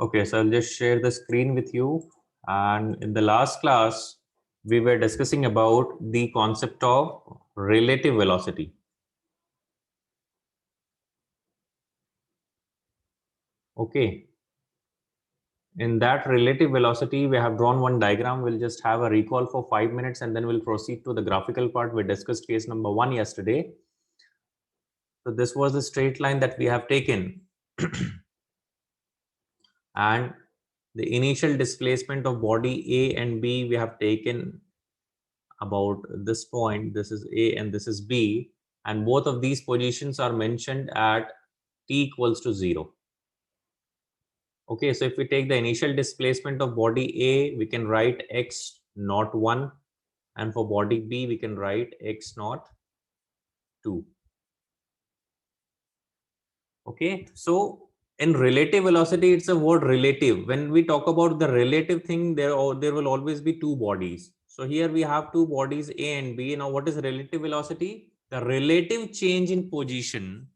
Okay, so I'll just share the screen with you. And in the last class, we were discussing about the concept of relative velocity. Okay. In that relative velocity, we have drawn one diagram. We'll just have a recall for 5 minutes and then we'll proceed to the graphical part. We discussed case number 1 yesterday. So this was the straight line that we have taken. And the initial displacement of body A and B we have taken about this point. This is A and this is B, and both of these positions are mentioned at t equals to 0. Okay, so if we take the initial displacement of body A, we can write x naught 1, and for body B we can write x naught 2. Okay, so in relative velocity, it's a word relative. When we talk about the relative thing, there will always be two bodies. So here we have two bodies A and B. Now what is relative velocity? The relative change in position.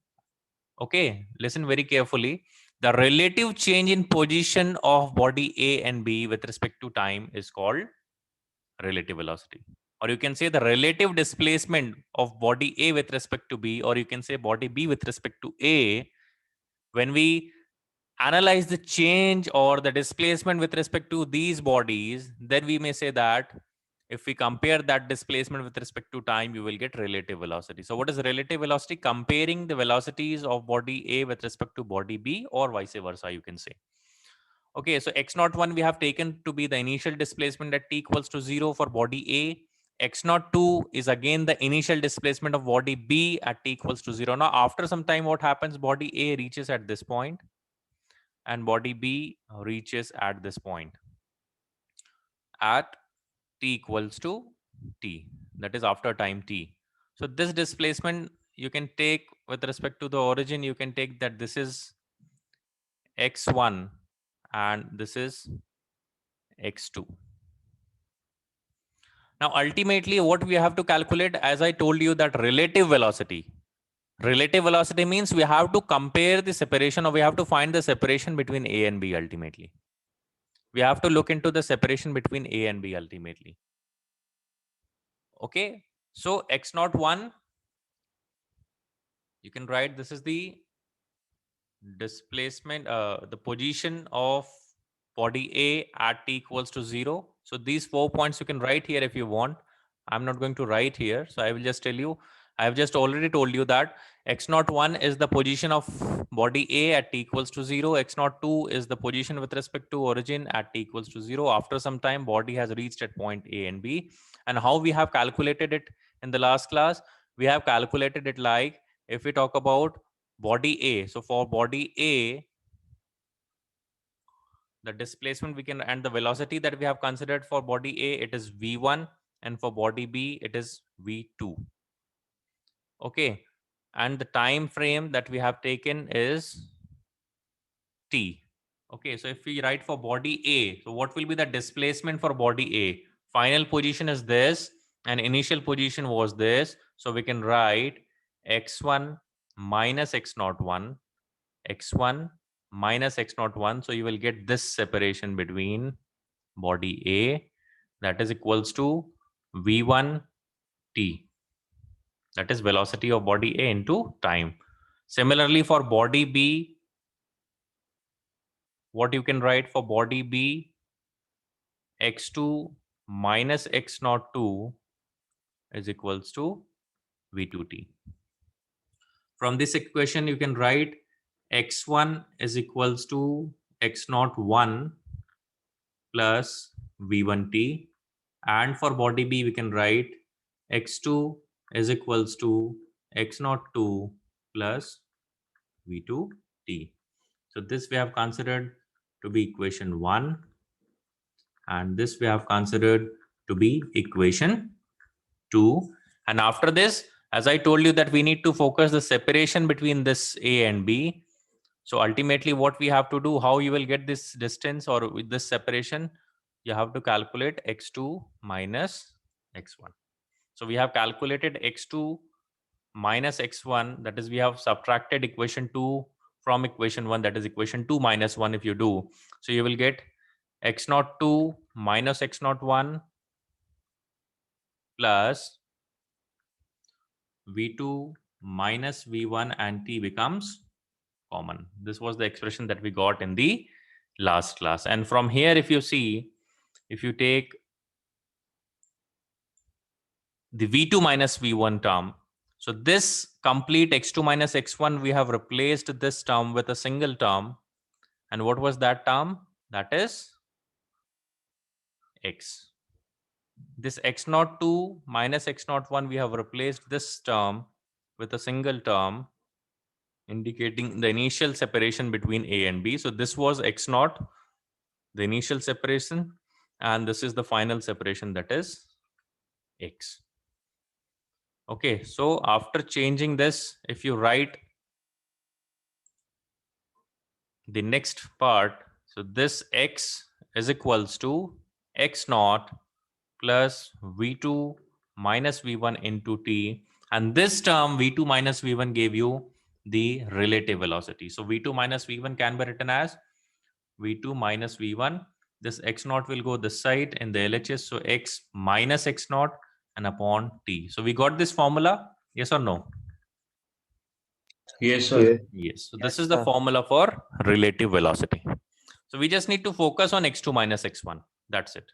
Okay, listen very carefully. The relative change in position of body A and B with respect to time is called relative velocity. Or you can say the relative displacement of body A with respect to B, or you can say body B with respect to A. When we analyze the change or the displacement with respect to these bodies, then we may say that if we compare that displacement with respect to time, you will get relative velocity. So what is relative velocity? Comparing the velocities of body A with respect to body B, or vice versa, you can say. Okay, so x naught 1 we have taken to be the initial displacement at t equals to 0 for body A. X naught 2 is again the initial displacement of body B at t equals to 0. Now, after some time, what happens? Body A reaches at this point and body B reaches at this point at t equals to t. That is after time t. So this displacement you can take with respect to the origin. You can take that this is x1 and this is x2. Now, ultimately, what we have to calculate, as I told you, that relative velocity. Relative velocity means we have to compare the separation, or we have to find the separation between A and B ultimately. We have to look into the separation between A and B ultimately. Okay. So x naught 1, you can write this is the displacement, the position of body A at t equals to 0. So these 4 points you can write here if you want. I'm not going to write here. So I will just tell you, I have just already told you that x naught 1 is the position of body A at t equals to 0. X naught 2 is the position with respect to origin at t equals to 0. After some time, body has reached at point A and B. And how we have calculated it in the last class, we have calculated it like, if we talk about body A. So for body A, the displacement we can, and the velocity that we have considered for body A, it is V1, and for body B, it is V2. Okay. And the time frame that we have taken is T. Okay. So if we write for body A, so what will be the displacement for body A? Final position is this, and initial position was this. So we can write x1 minus x naught 1, x1 minus x naught 1. So you will get this separation between body A, that is equals to V1 t. That is velocity of body A into time. Similarly, for body B, what you can write for body B, x2 minus x naught 2 is equals to V2t. From this equation, you can write x1 is equals to x naught 1 plus V1t, and for body B we can write x2 is equals to x naught 2 plus V2t. So this we have considered to be equation 1, and this we have considered to be equation 2. And after this, as I told you, that we need to focus the separation between this A and B. So ultimately what we have to do, how you will get this distance or with this separation, you have to calculate x2 minus x1. So we have calculated x2 minus x1, that is we have subtracted equation 2 from equation 1, that is equation 2 minus 1 if you do. So you will get x naught 2 minus x naught 1 plus v2 minus v1 and t becomes common. This was the expression that we got in the last class. And from here, if you see, if you take the v2 minus v1 term, so this complete x2 minus x1, we have replaced this term with a single term. And what was that term? That is x. This x naught 2 minus x naught 1, we have replaced this term with a single term, indicating the initial separation between a and b. So this was x naught, the initial separation, and this is the final separation, that is x. Okay, so after changing this, if you write the next part, so this x is equals to x naught plus v2 minus v1 into t, and this term v2 minus v1 gave you the relative velocity. So v2 minus v1 can be written as v2 minus v1. This x naught will go this side in the LHS, so x minus x naught and upon t. So we got this formula, yes or no? Yes, sir. Yes. So this is the formula for relative velocity. So we just need to focus on x2 minus x1. That's it.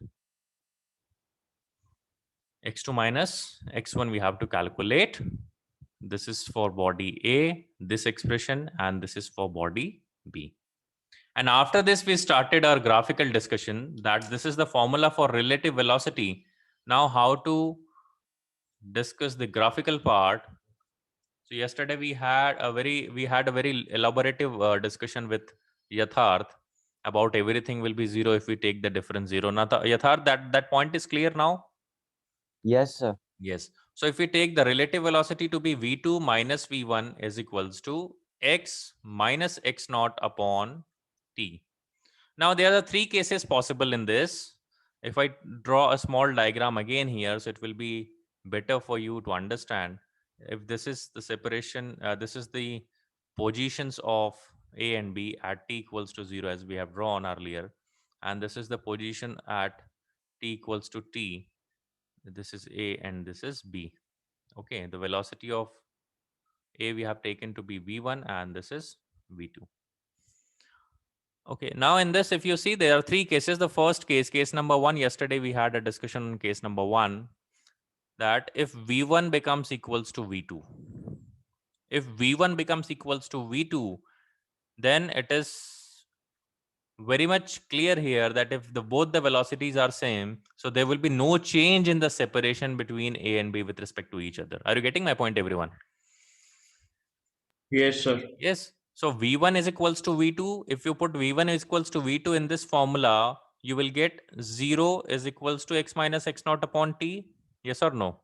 x2 minus x1 we have to calculate. This is for body A, this expression, and this is for body B. And after this, we started our graphical discussion that this is the formula for relative velocity. Now, how to discuss the graphical part? So yesterday we had a very elaborative discussion with Yatharth about everything will be zero if we take the difference zero. Now, Yatharth, that point is clear now? Yes, sir. Yes. So if we take the relative velocity to be v2 minus v1 is equals to x minus x naught upon t. Now there are three cases possible in this. If I draw a small diagram again here, so it will be better for you to understand. If this is the separation, this is the positions of A and B at t equals to 0 as we have drawn earlier. And this is the position at t equals to t. This is A and this is B. Okay, the velocity of A we have taken to be v1 and this is v2. Okay, now in this, if you see, there are three cases. The first case number 1, yesterday we had a discussion on case number 1, that if v1 becomes equals to v2, if v1 becomes equals to v2, then it is very much clear here that if both the velocities are same, so there will be no change in the separation between A and B with respect to each other. Are you getting my point, everyone? Yes, sir. Yes. So v1 is equals to v2. If you put v1 is equals to v2 in this formula, you will get 0 is equals to x minus x naught upon t. Yes or no?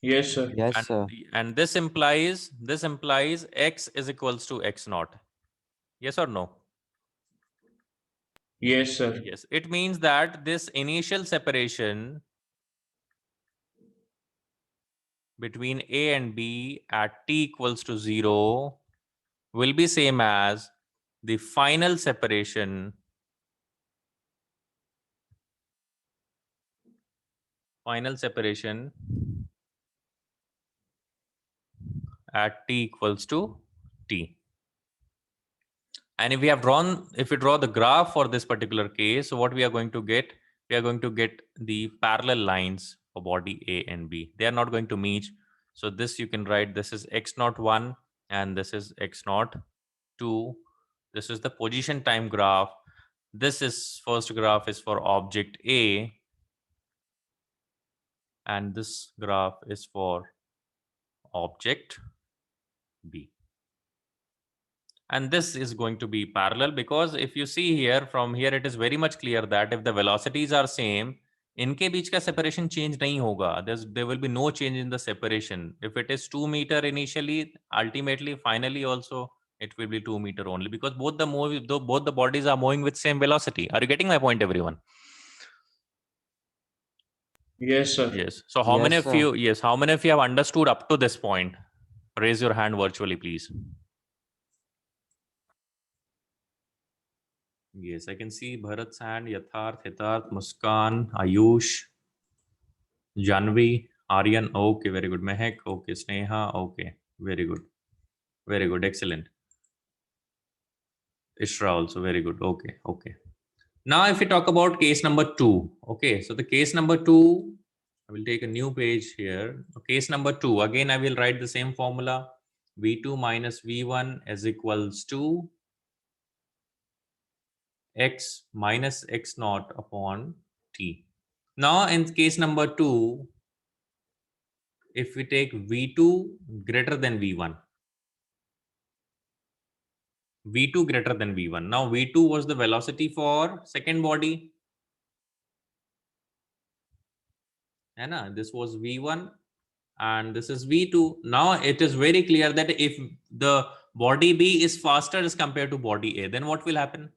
Yes, sir. Yes, sir. And this implies x is equals to x naught. Yes or no? Yes, sir. Yes. It means that this initial separation between A and B at t equals to 0 will be same as the final separation at t equals to t. And if we draw the graph for this particular case, so what we are going to get? We are going to get the parallel lines for body A and B. They are not going to meet. So this you can write, this is x01 and this is x02. This is the position time graph. This is first graph is for object A. And this graph is for object B. And this is going to be parallel, because if you see here, from here it is very much clear that if the velocities are same, इनके बीच का separation change नहीं होगा. There will be no change in the separation. If it is 2 meter initially, ultimately, finally also it will be 2 meter only, because both the bodies are moving with same velocity. Are you getting my point, everyone? Yes, sir. Yes. So how many of you have understood up to this point? Raise your hand virtually, please. Yes, I can see Bharat's hand, Yatharth, Hitarth, Muskan, Ayush, Janvi, Aryan. Okay, very good. Mehak, okay. Sneha, okay. Very good. Very good. Excellent. Ishra also, very good. Okay, okay. Now, if we talk about case number 2, okay. So the case number 2, I will take a new page here. Case number 2, again, I will write the same formula. V2 minus V1 is equals to x minus x naught upon t. Now, in case number 2, if we take V2 greater than V1, V2 greater than V1. Now, V2 was the velocity for second body. This was V1 and this is V2. Now, it is very clear that if the body B is faster as compared to body A, then what will happen?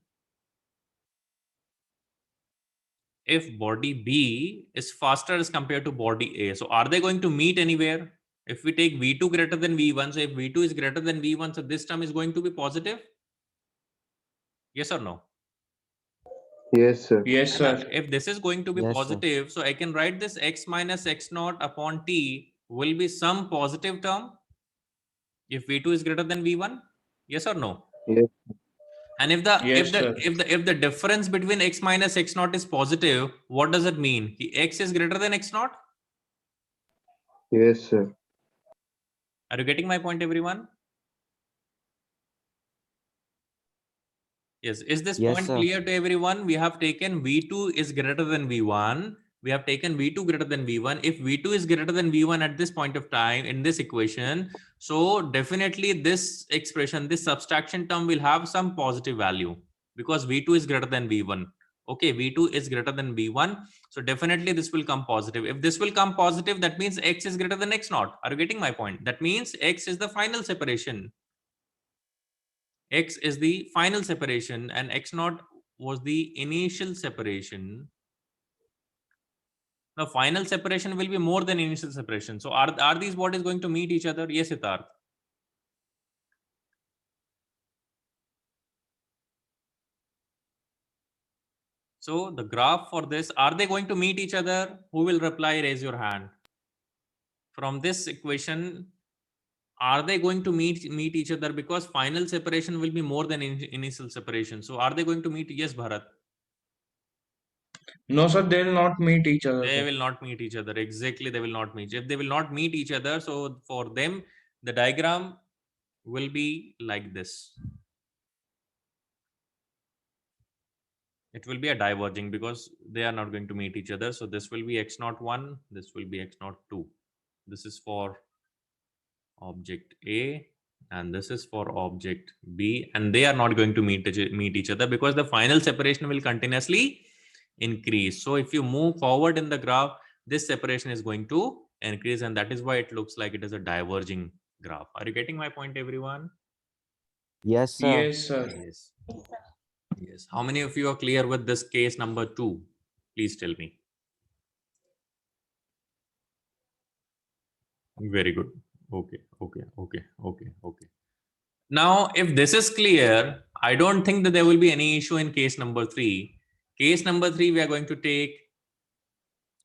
If body B is faster as compared to body A, so are they going to meet anywhere? If we take V2 greater than V1, so if V2 is greater than V1, so this term is going to be positive? Yes or no? Yes, sir. Yes, sir. If this is going to be Yes, sir. positive, so I can write this x minus x naught upon t will be some positive term if V2 is greater than V1. Yes or no? Yes. And if the Yes, sir. if the difference between x minus x naught is positive, what does it mean? X is greater than x naught? Yes, sir. Are you getting my point, everyone? Yes. Is this Yes, point sir. clear to everyone? We have taken V2 is greater than V1. We have taken V2 greater than V1. If V2 is greater than V1 at this point of time in this equation, so definitely this expression, this subtraction term will have some positive value because V2 is greater than V1. Okay, V2 is greater than V1. So definitely this will come positive. If this will come positive, that means X is greater than X naught. Are you getting my point? That means X is the final separation. X is the final separation and x naught was the initial separation. Now, final separation will be more than initial separation. So, are these bodies going to meet each other? Yes, Siddharth. So, the graph for this, are they going to meet each other? Who will reply? Raise your hand. From this equation, are they going to meet each other? Because final separation will be more than initial separation. So, are they going to meet? Yes, Bharat. No, sir, they will not meet each other. They Sir. will not meet each other. Exactly, they will not meet. If they will not meet each other, so for them, the diagram will be like this. It will be a diverging because they are not going to meet each other. So this will be x01, this will be x02. This is for object A and this is for object B, and they are not going to meet each other because the final separation will continuously increase. So if you move forward in the graph, this separation is going to increase, and that is why it looks like it is a diverging graph. Are you getting my point, everyone? Yes, sir. Yes, sir. Yes. Yes. How many of you are clear with this case number 2? Please tell me. Very good. Okay. Now, if this is clear, I don't think that there will be any issue in case number 3. Case number 3, we are going to take.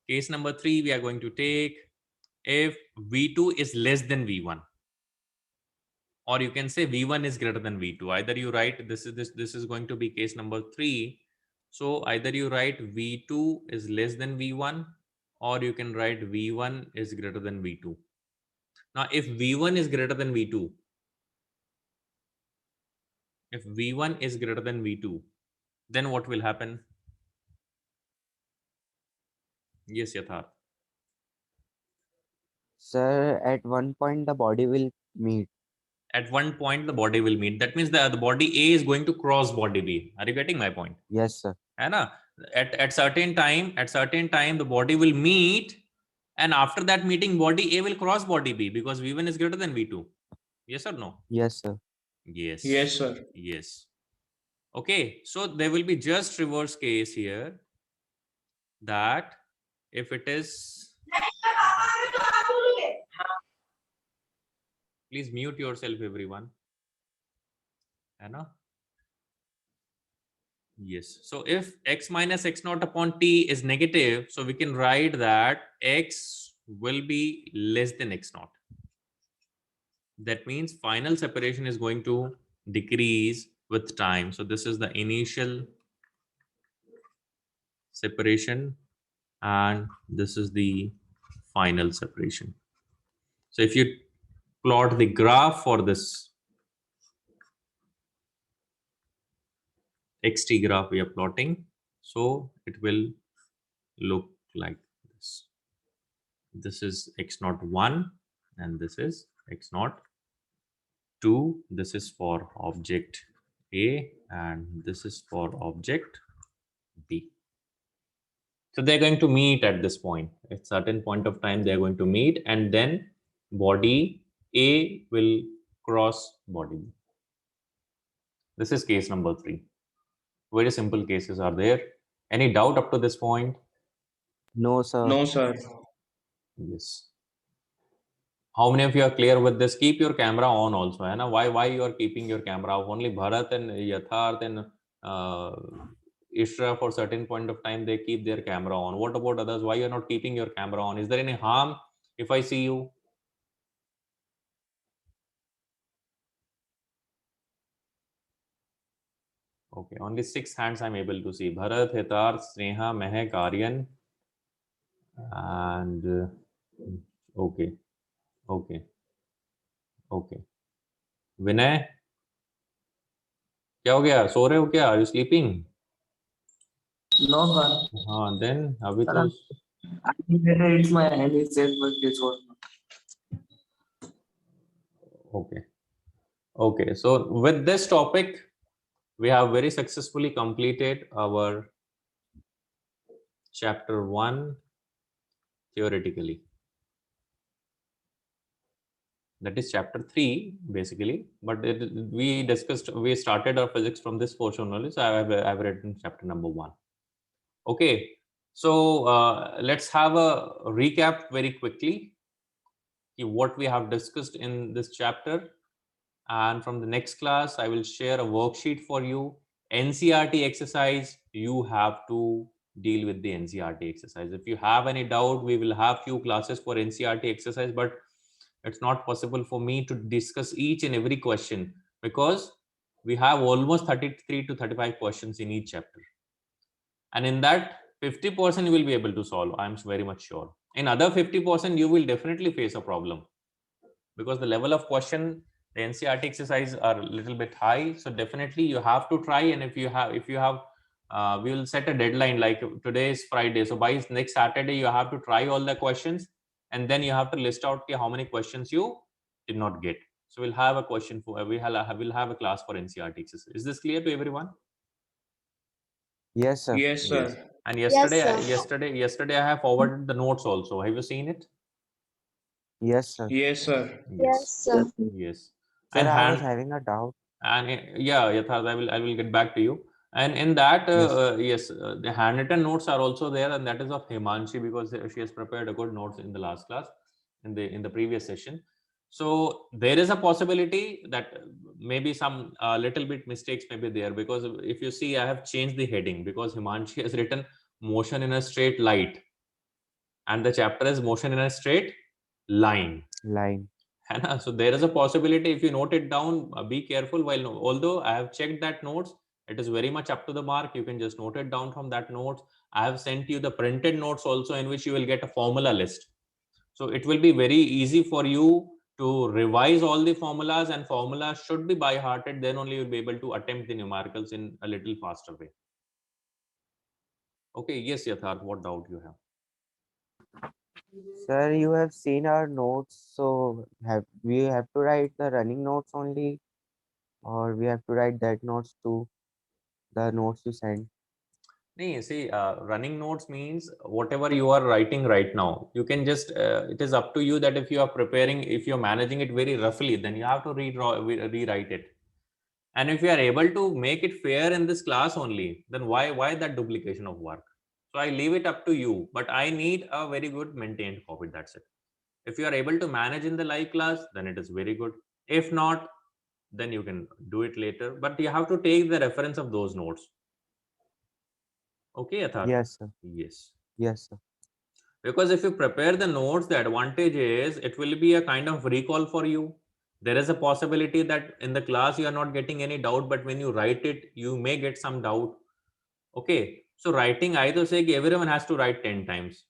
Case number 3, we are going to take if V2 is less than V1. Or you can say V1 is greater than V2. Either you write, this is going to be case number 3. So either you write V2 is less than V1, or you can write V1 is greater than V2. Now, if V1 is greater than V2, if V1 is greater than V2, then what will happen? Yes, Yatharth. Sir, at one point the body will meet. At one point, the body will meet. That means the body A is going to cross body B. Are you getting my point? Yes, sir. At certain time, the body will meet, and after that meeting, body A will cross body B because V1 is greater than V2. Yes or no? Yes, sir. Yes. Yes, sir. Yes. Okay. So there will be just reverse case here, that if it is, Please mute yourself, everyone. Yes. So if x minus x naught upon t is negative, so we can write that x will be less than x naught. That means final separation is going to decrease with time. So this is the initial separation and this is the final separation. So if you plot the graph for this xt graph we are plotting, so it will look like this. This is x naught 1 and this is x naught 2. This is for object A and this is for object B. So they're going to meet at this point. At certain point of time, they're going to meet and then body A will cross body B. This is case number 3. Very simple cases are there. Any doubt up to this point? No, sir. No, sir. Yes. How many of you are clear with this? Keep your camera on also. Hai na? Why you are keeping your camera off? Only Bharat and Yatharth and Ishra for certain point of time they keep their camera on. What about others? Why you are not keeping your camera on? Is there any harm if I see you? Okay, only 6 hands I'm able to see. Bharat, Hitar, Sneha, Mehak, Aryan, and okay, okay, okay. Vinay, क्या हो गया? सो रहे हो क्या? Are you sleeping? No, sir. हाँ, then अभी Sir, तो I think that it's my hand is said, but this was not. okay. Okay, so with this topic, we have very successfully completed our chapter 1 theoretically. That is chapter 3 basically, but we started our physics from this portion only. So I've written chapter number 1. Okay, so let's have a recap very quickly what we have discussed in this chapter. And from the next class, I will share a worksheet for you. NCERT exercise, you have to deal with the NCERT exercise. If you have any doubt, we will have few classes for NCERT exercise, but it's not possible for me to discuss each and every question because we have almost 33 to 35 questions in each chapter. And in that 50% you will be able to solve. I'm very much sure. In other 50%, you will definitely face a problem because the level of question, the NCERT exercise are a little bit high. So definitely you have to try. And if you have, we will set a deadline like today is Friday. So by next Saturday, you have to try all the questions and then you have to list out how many questions you did not get. So we'll have a question for, we'll have a class for NCERT exercise. Is this clear to everyone? Yes, sir. Yes, sir. Yes. And yesterday, Yes, sir. yesterday I have forwarded the notes also. Have you seen it? Yes, sir. Yes, sir. Yes, sir. Yes. Sir, And I was having a doubt. and yeah, Yatharth, I will get back to you. And in that, Yes. the handwritten notes are also there, and that is of Himanshi because she has prepared a good notes in the last class, in the previous session. So there is a possibility that maybe some little bit mistakes may be there because if you see, I have changed the heading because Himanshi has written motion in a straight light, and the chapter is motion in a straight line. Line. So there is a possibility if you note it down, be careful while although I have checked that notes, it is very much up to the mark. You can just note it down from that notes. I have sent you the printed notes also in which you will get a formula list. So it will be very easy for you to revise all the formulas, and formulas should be by hearted. Then only you'll be able to attempt the numericals in a little faster way. Okay, yes, Yatharth, what doubt you have? Sir, you have seen our notes, so we have to write the running notes only, or we have to write that notes too, the notes you sent. Nee, see, running notes means whatever you are writing right now, you can just, it is up to you that if you are preparing, if you're managing it very roughly, then you have to rewrite it. And if you are able to make it fair in this class only, then why that duplication of work? So I leave it up to you, but I need a very good maintained copy. That's it. If you are able to manage in the live class, then it is very good. If not, then you can do it later, but you have to take the reference of those notes. Okay, Yatharth? Yes, sir. Yes. Yes, sir. Because if you prepare the notes, the advantage is it will be a kind of recall for you. There is a possibility that in the class you are not getting any doubt, but when you write it, you may get some doubt. Okay, so writing, I to say everyone has to write 10 times,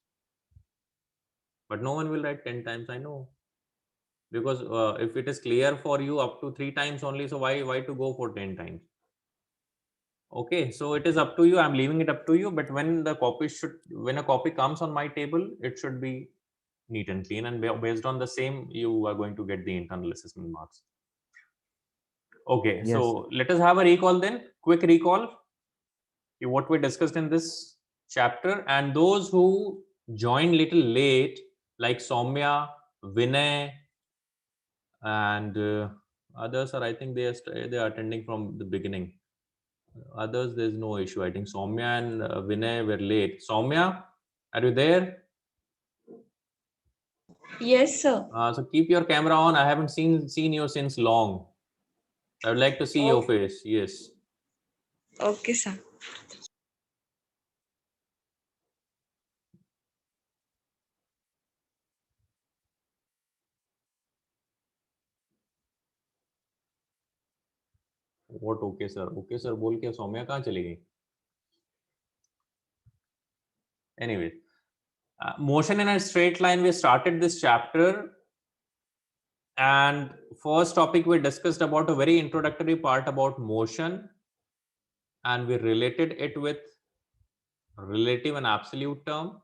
but no one will write 10 times, I know. Because if it is clear for you up to 3 times only, so why to go for 10 times? Okay, so it is up to you. I'm leaving it up to you, but when a copy comes on my table, it should be neat and clean, and based on the same, you are going to get the internal assessment marks. Okay, Yes, so let us have a recall then, quick recall what we discussed in this chapter. And those who joined little late, like Soumya, Vinay, and others are, I think they are attending from the beginning. Others, there's no issue. I think Soumya and Vinay were late. Soumya, are you there? Yes, sir. So keep your camera on. I haven't seen you since long. I would like to see your face. Yes. Okay, sir. What okay sir? Okay sir बोल के सौम्या कहाँ चली गई? Anyway, motion in a straight line. We started this chapter, and first topic we discussed about a very introductory part about motion, and we related it with relative and absolute term.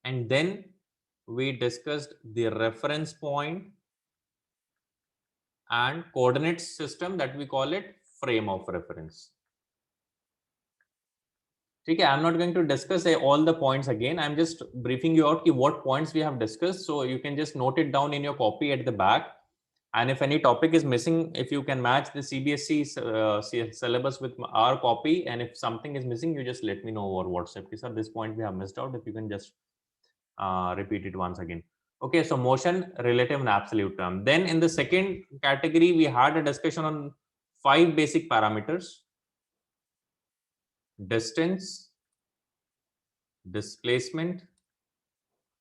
And then we discussed the reference point and coordinate system that we call it frame of reference. Okay, I'm not going to discuss all the points again. I'm just briefing you out what points we have discussed, so you can just note it down in your copy at the back. And if any topic is missing, if you can match the CBSE syllabus with our copy, and if something is missing, you just let me know over WhatsApp. At this point we have missed out. If you can just repeat it once again. Okay, so motion, relative and absolute term. Then in the second category, we had a discussion on 5 basic parameters: distance, displacement,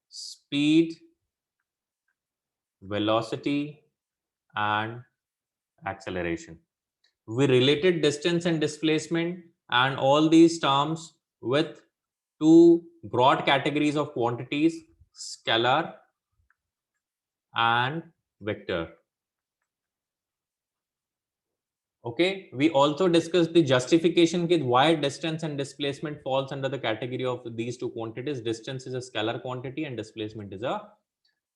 speed, velocity, and acceleration. We related distance and displacement and all these terms with 2 broad categories of quantities: scalar and vector. Okay, we also discussed the justification with why distance and displacement falls under the category of these 2 quantities. Distance is a scalar quantity and displacement is a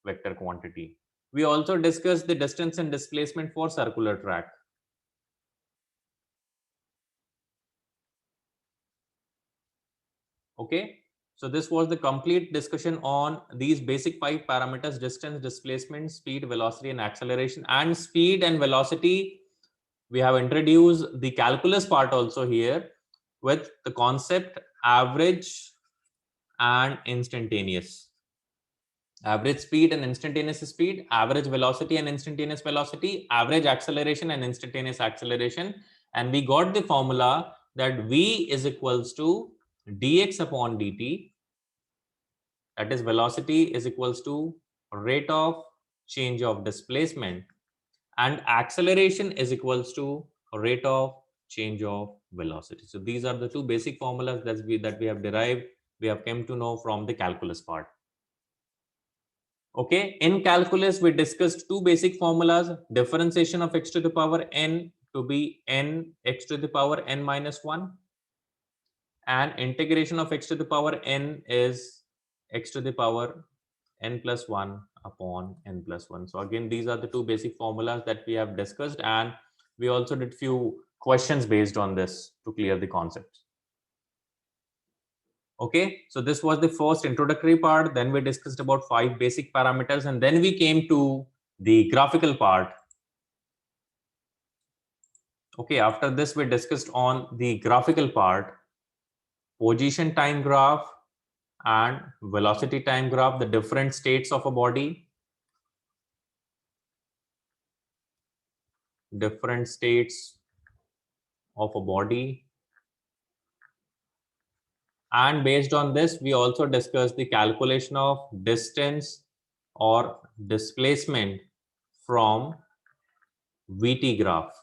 vector quantity. We also discussed the distance and displacement for circular track. Okay, so this was the complete discussion on these basic 5 parameters: distance, displacement, speed, velocity, and acceleration. And speed and velocity, we have introduced the calculus part also here with the concept average and instantaneous. Average speed and instantaneous speed, average velocity and instantaneous velocity, average acceleration and instantaneous acceleration. And we got the formula that V is equals to dx upon dt, that is velocity is equals to rate of change of displacement, and acceleration is equals to rate of change of velocity. So these are the 2 basic formulas that we have derived, we have come to know from the calculus part. Okay, in calculus we discussed 2 basic formulas: differentiation of x to the power n to be n x to the power n minus 1, and integration of x to the power n is x to the power n plus 1 upon n plus 1. So again, these are the 2 basic formulas that we have discussed, and we also did few questions based on this to clear the concepts. Okay, so this was the first introductory part. Then we discussed about 5 basic parameters, and then we came to the graphical part. Okay, after this we discussed on the graphical part, position time graph and velocity time graph, the different states of a body, different states of a body. And based on this, we also discussed the calculation of distance or displacement from VT graph,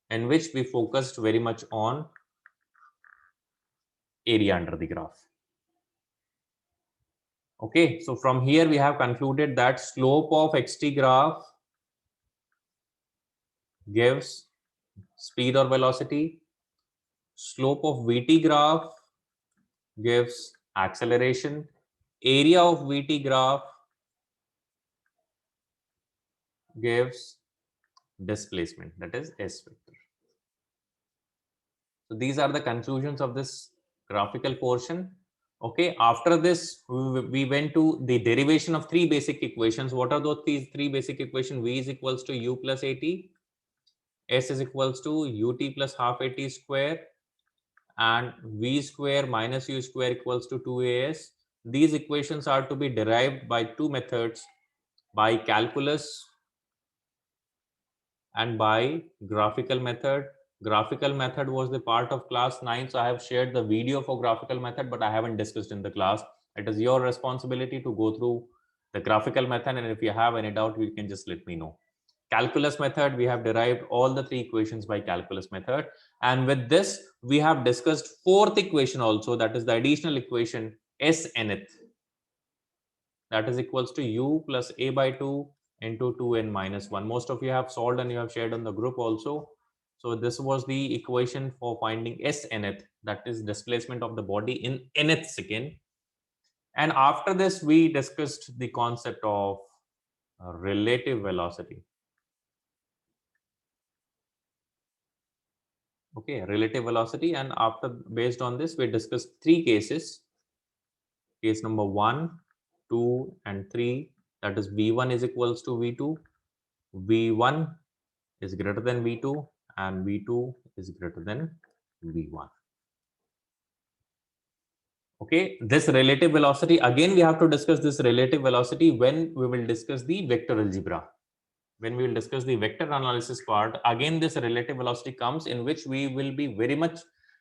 in which we focused very much on area under the graph. Okay, so from here we have concluded that slope of xt graph gives speed or velocity, slope of VT graph gives acceleration, area of VT graph gives displacement, that is S vector. So these are the conclusions of this graphical portion. Okay, after this, we went to the derivation of three basic equations. What are those three basic equations? V is equals to U plus AT, S is equals to UT plus half AT square, and V square minus U square equals to 2AS. These equations are to be derived by two methods, by calculus and by graphical method. Graphical method was the part of class 9, so I have shared the video for graphical method, but I haven't discussed in the class. It is your responsibility to go through the graphical method, and if you have any doubt, you can just let me know. Calculus method, we have derived all the three equations by calculus method, and with this we have discussed fourth equation also, that is the additional equation S nth, that is equals to U plus A by 2 into 2n minus 1. Most of you have solved and you have shared on the group also. So this was the equation for finding S nth, that is displacement of the body in nth second. And after this, we discussed the concept of relative velocity. Okay, relative velocity. And after, based on this, we discussed three cases. Case number 1, 2, and 3. That is V1 is equals to V2. V1 is greater than V2 and V2 is greater than V1. Okay, this relative velocity, again, we have to discuss this relative velocity when we will discuss the vector algebra. When we will discuss the vector analysis part, again, this relative velocity comes, in which we will be very much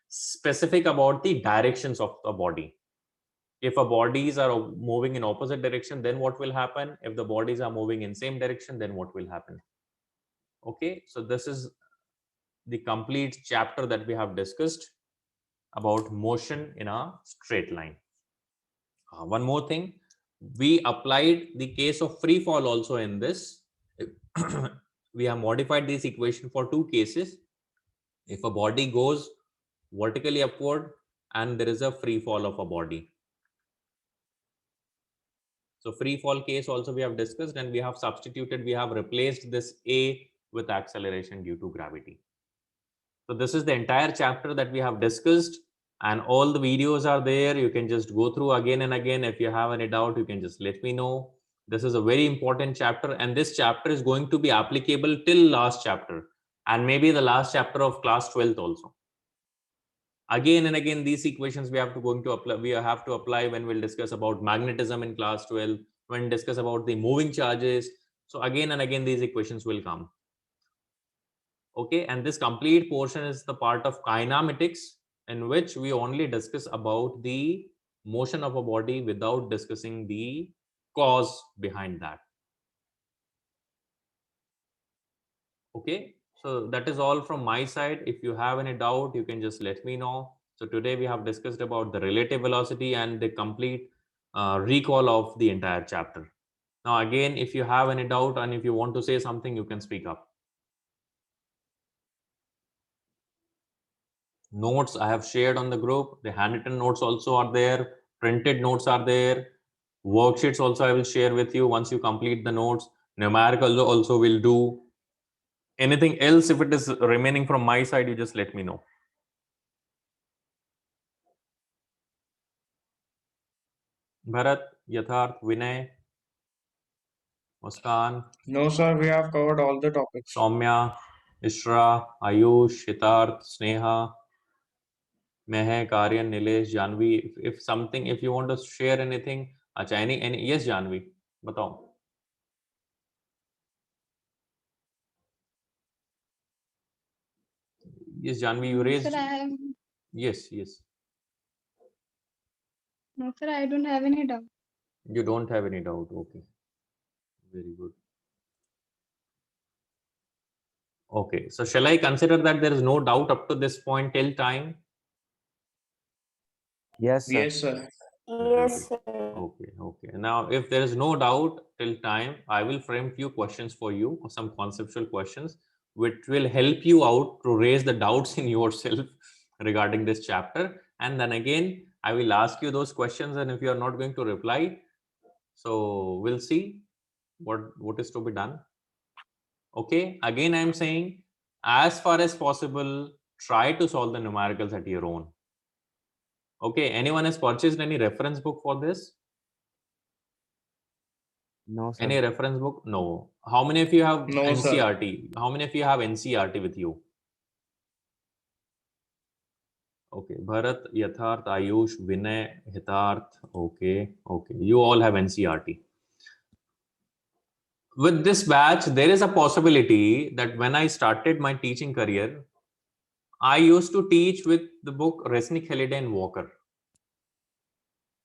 specific about the directions of the body. If a bodies are moving in opposite direction, then what will happen? If the bodies are moving in same direction, then what will happen? Okay, so this is the complete chapter that we have discussed about motion in a straight line. One more thing, we applied the case of free fall also in this. We have modified this equation for two cases. If a body goes vertically upward and there is a free fall of a body. So free fall case also we have discussed, and we have substituted, we have replaced this A with acceleration due to gravity. So this is the entire chapter that we have discussed, and all the videos are there. You can just go through again and again. If you have any doubt, you can just let me know. This is a very important chapter, and this chapter is going to be applicable till last chapter, and maybe the last chapter of class 12th also. Again and again, these equations we have to apply when we'll discuss about magnetism in class 12, when discuss about the moving charges. So again and again, these equations will come. Okay, and this complete portion is the part of kinematics, in which we only discuss about the motion of a body without discussing the cause behind that. Okay, so that is all from my side. If you have any doubt, you can just let me know. So today we have discussed about the relative velocity and the complete recall of the entire chapter. Now again, if you have any doubt and if you want to say something, you can speak up. Notes I have shared on the group. The handwritten notes also are there. Printed notes are there. Worksheets also I will share with you once you complete the notes. Numerical also will do. Anything else, if it is remaining from my side, you just let me know. Bharat, Yatharth, Vinay, Muskan, No, sir, we have covered all the topics. Soumya, Ishra, Ayush, Hitarth, Sneha, Mehak, Aryan, Nilesh, Janvi. If something, if you want to share anything, acha, any, yes, Janvi, batao. Yes, Janvi, you raised. Sir, I have Yes, yes. no, sir. I don't have any doubt. You don't have any doubt. Okay. Very good. Okay. So shall I consider that there is no doubt up to this point till time? Yes, sir. Yes, sir. Yes, sir. Okay. Okay. Now, if there is no doubt till time, I will frame few questions for you, or some conceptual questions, which will help you out to raise the doubts in yourself regarding this chapter. And then again, I will ask you those questions, and if you are not going to reply, so we'll see what is to be done. Okay, again I'm saying, as far as possible, try to solve the numericals at your own. Okay, anyone has purchased any reference book for this? No, sir. Any reference book? No. How many of you have No, sir. NCRT? How many of you have NCRT with you? Okay, Bharat, Yatharth, Ayush, Vinay, Hitarth. Okay, okay. You all have NCRT. With this batch, there is a possibility that when I started my teaching career, I used to teach with the book Resnick, Halliday and Walker.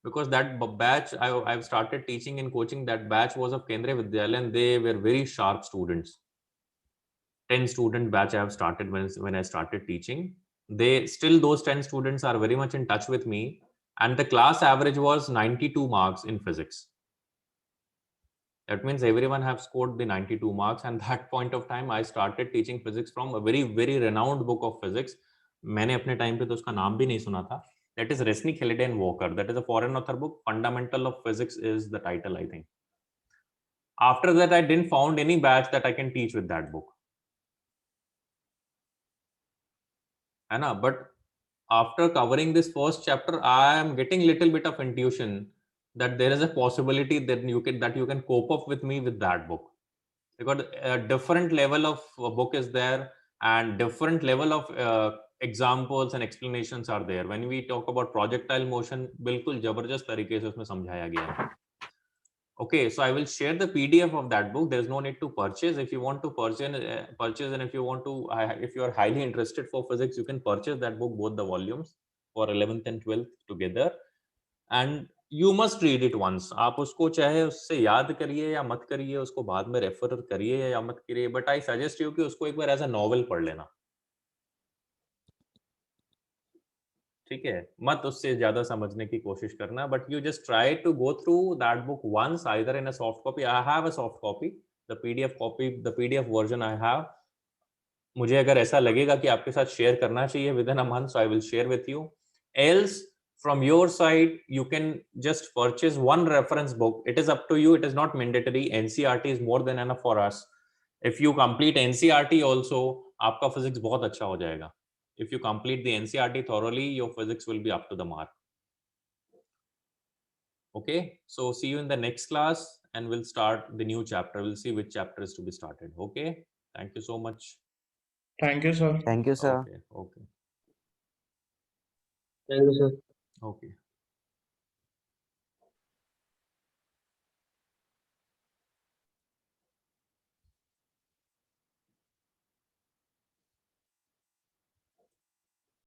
Because that batch, I've started teaching and coaching, that batch was of Kendriya Vidyalaya, and they were very sharp students. 10 student batch I have started when I started teaching. They still, those 10 students are very much in touch with me, and the class average was 92 marks in physics. That means everyone have scored the 92 marks, and that point of time I started teaching physics from a very very renowned book of physics. मैंने अपने time पे तो उसका नाम भी नहीं सुना था. That is Resnick, Halliday and Walker. That is a foreign author book. Fundamental of Physics is the title, I think. After that, I didn't found any batch that I can teach with that book. Anna, but after covering this first chapter, I am getting little bit of intuition that there is a possibility that you can cope up with me with that book, because a different level of book is there, and different level of examples and explanations are there. When we talk about projectile motion, बिल्कुल जबरदस्त तरीके से उसमें समझाया गया है. Okay, so I will share the PDF of that book. There is no need to purchase. If you want to purchase, and if you want to, if you are highly interested for physics, you can purchase that book, both the volumes, for 11th and 12th together. And you must read it once. आप उसको चाहे उससे याद करिए या मत करिए, उसको बाद में रेफर करिए या मत करिए, but I suggest you कि उसको एक बार as a novel पढ़ लेना. ठीक है, मत उससे ज्यादा समझने की कोशिश करना, but you just try to go through that book once, either in a soft copy. I have a soft copy, the PDF copy, the PDF version I have. मुझे अगर ऐसा लगेगा कि आपके साथ शेयर करना चाहिए with in a month, so I will share with you. Else from your side, you can just purchase one reference book. It is up to you. It is not mandatory. NCRT is more than enough for us. If you complete NCRT also, आपका physics बहुत अच्छा हो जाएगा. If you complete the NCRT thoroughly, your physics will be up to the mark. Okay, so see you in the next class, and we'll start the new chapter. We'll see which chapter is to be started. Okay, thank you so much. Thank you, sir. Thank you, sir. Okay, okay, Thank you, sir. okay.